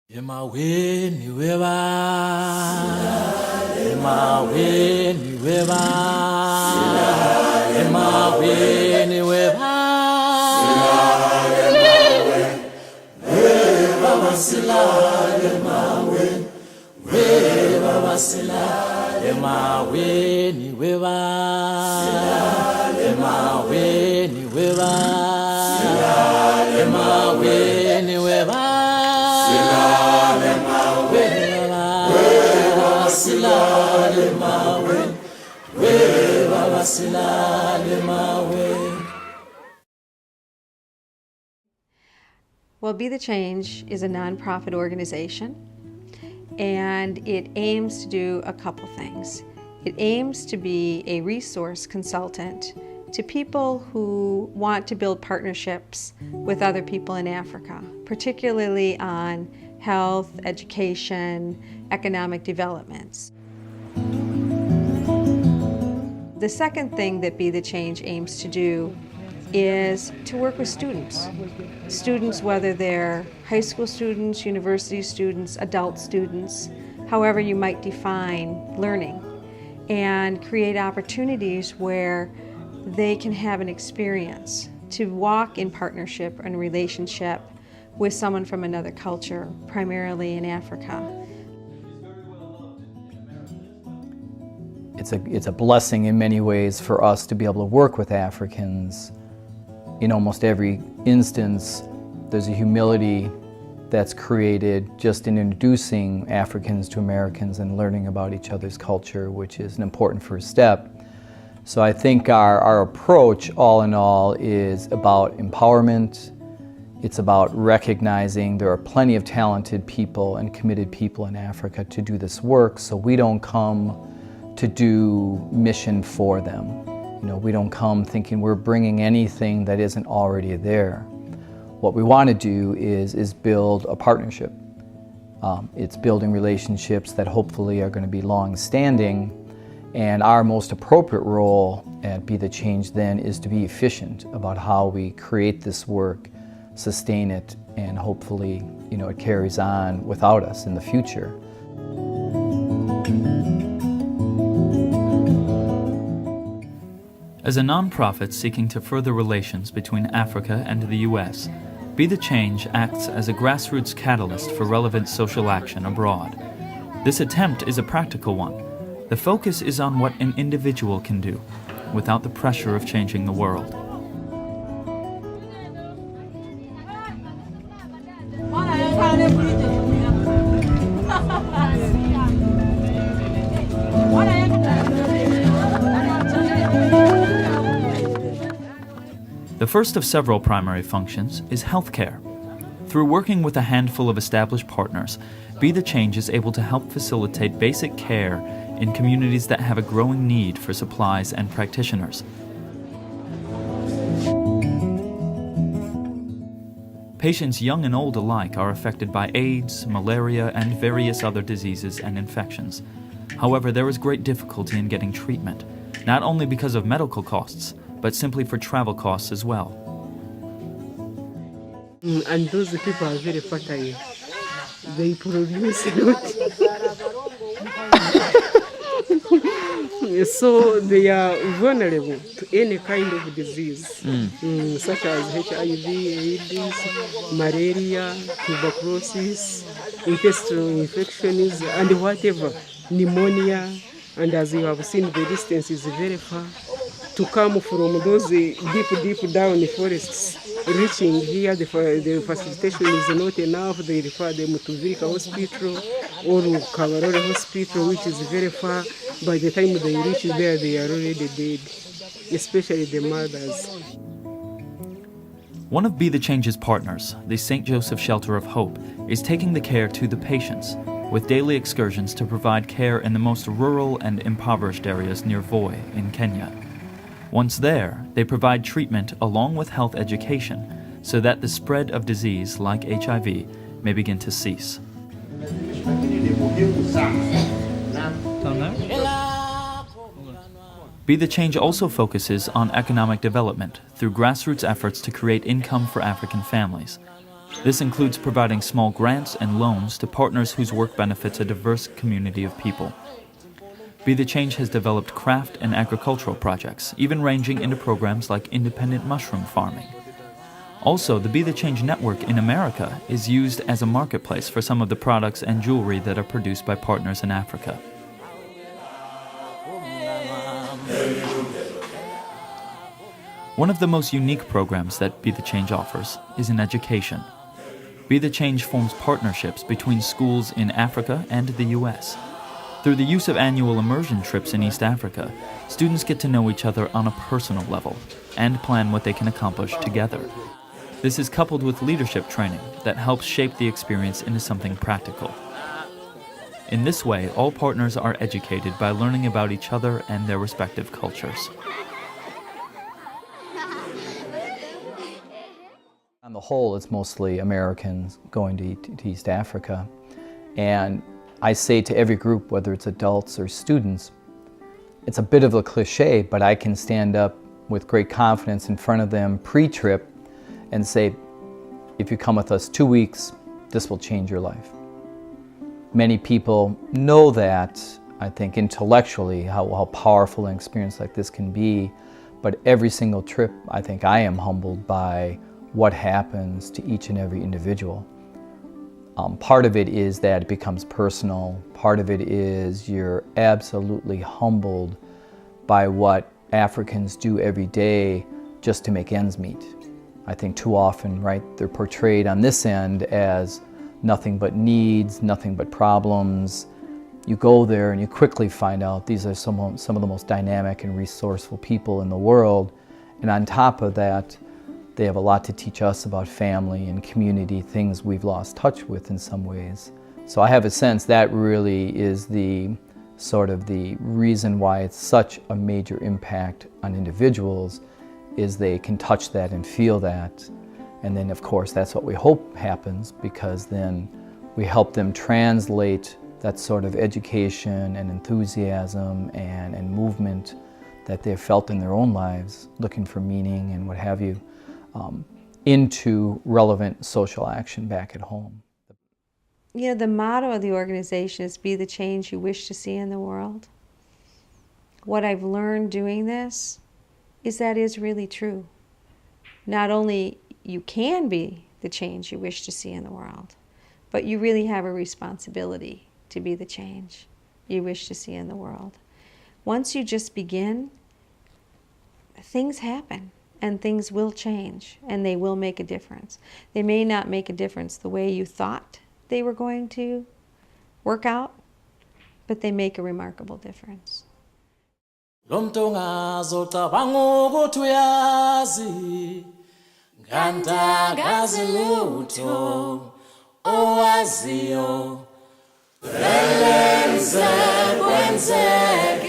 Emawe niweba, emawe niweba, emawe niweba, weba basila, emawe, weba basila, emawe niweba, emawe niweba, emawe niweba. Well, Be the Change is a nonprofit organization, and it aims to do a couple things. It aims to be a resource consultant to people who want to build partnerships with other people in Africa, particularly on health, education, economic developments. The second thing that Be the Change aims to do is to work with students. Students, whether they're high school students, university students, adult students, however you might define learning, and create opportunities where they can have an experience to walk in partnership and relationship with someone from another culture, primarily in Africa. It's a blessing in many ways for us to be able to work with Africans. In almost every instance, there's a humility that's created just in introducing Africans to Americans and learning about each other's culture, which is an important first step. So I think our approach, all in all, is about empowerment. It's about recognizing there are plenty of talented people and committed people in Africa to do this work, so we don't come to do mission for them. You know, we don't come thinking we're bringing anything that isn't already there. What we want to do is build a partnership. It's building relationships that hopefully are going to be long-standing, and our most appropriate role at Be the Change then is to be efficient about how we create this work, sustain it, and hopefully, you know, it carries on without us in the future. As a nonprofit seeking to further relations between Africa and the U.S., Be the Change acts as a grassroots catalyst for relevant social action abroad. This attempt is a practical one. The focus is on what an individual can do, without the pressure of changing the world. The first of several primary functions is healthcare. Through working with a handful of established partners, Be the Change is able to help facilitate basic care in communities that have a growing need for supplies and practitioners. Patients young and old alike are affected by AIDS, malaria, and various other diseases and infections. However, there is great difficulty in getting treatment, not only because of medical costs, but simply for travel costs as well. And those people are very fertile. They produce a lot. So they are vulnerable to any kind of disease, such as HIV, AIDS, malaria, tuberculosis, intestinal infections, and whatever, pneumonia. And as you have seen, the distance is very far. To come from those deep down forests, reaching here, the facilitation is not enough. They refer them to Vika Hospital or Kabarore Hospital, which is very far. By the time they reach there, they are already dead, especially the mothers. One of Be the Change's partners, the St. Joseph Shelter of Hope, is taking the care to the patients, with daily excursions to provide care in the most rural and impoverished areas near Voi in Kenya. Once there, they provide treatment along with health education so that the spread of disease like HIV may begin to cease. Be the Change also focuses on economic development through grassroots efforts to create income for African families. This includes providing small grants and loans to partners whose work benefits a diverse community of people. Be the Change has developed craft and agricultural projects, even ranging into programs like independent mushroom farming. Also, the Be the Change network in America is used as a marketplace for some of the products and jewelry that are produced by partners in Africa. One of the most unique programs that Be the Change offers is in education. Be the Change forms partnerships between schools in Africa and the U.S. Through the use of annual immersion trips in East Africa, students get to know each other on a personal level and plan what they can accomplish together. This is coupled with leadership training that helps shape the experience into something practical. In this way, all partners are educated by learning about each other and their respective cultures. On the whole, it's mostly Americans going to East Africa. And I say to every group, whether it's adults or students, it's a bit of a cliche, but I can stand up with great confidence in front of them pre-trip and say, if you come with us 2 weeks, this will change your life. Many people know that, I think, intellectually, how powerful an experience like this can be, but every single trip, I think I am humbled by what happens to each and every individual. Part of it is that it becomes personal. Part of it is you're absolutely humbled by what Africans do every day just to make ends meet. I think too often, right, they're portrayed on this end as nothing but needs, nothing but problems. You go there and you quickly find out these are some of the most dynamic and resourceful people in the world. And on top of that, they have a lot to teach us about family and community, things we've lost touch with in some ways. So I have a sense that really is the sort of the reason why it's such a major impact on individuals, is they can touch that and feel that. And then of course that's what we hope happens, because then we help them translate that sort of education and enthusiasm and movement that they've felt in their own lives, looking for meaning and what have you, into relevant social action back at home. You know, the motto of the organization is be the change you wish to see in the world. What I've learned doing this is that is really true. Not only you can be the change you wish to see in the world, but you really have a responsibility to be the change you wish to see in the world. Once you just begin, things happen. And things will change, and they will make a difference. They may not make a difference the way you thought they were going to work out, but they make a remarkable difference. Lomtonga zota bango gotuyazi Ganta gaziluto oazio Velenze kwenzeke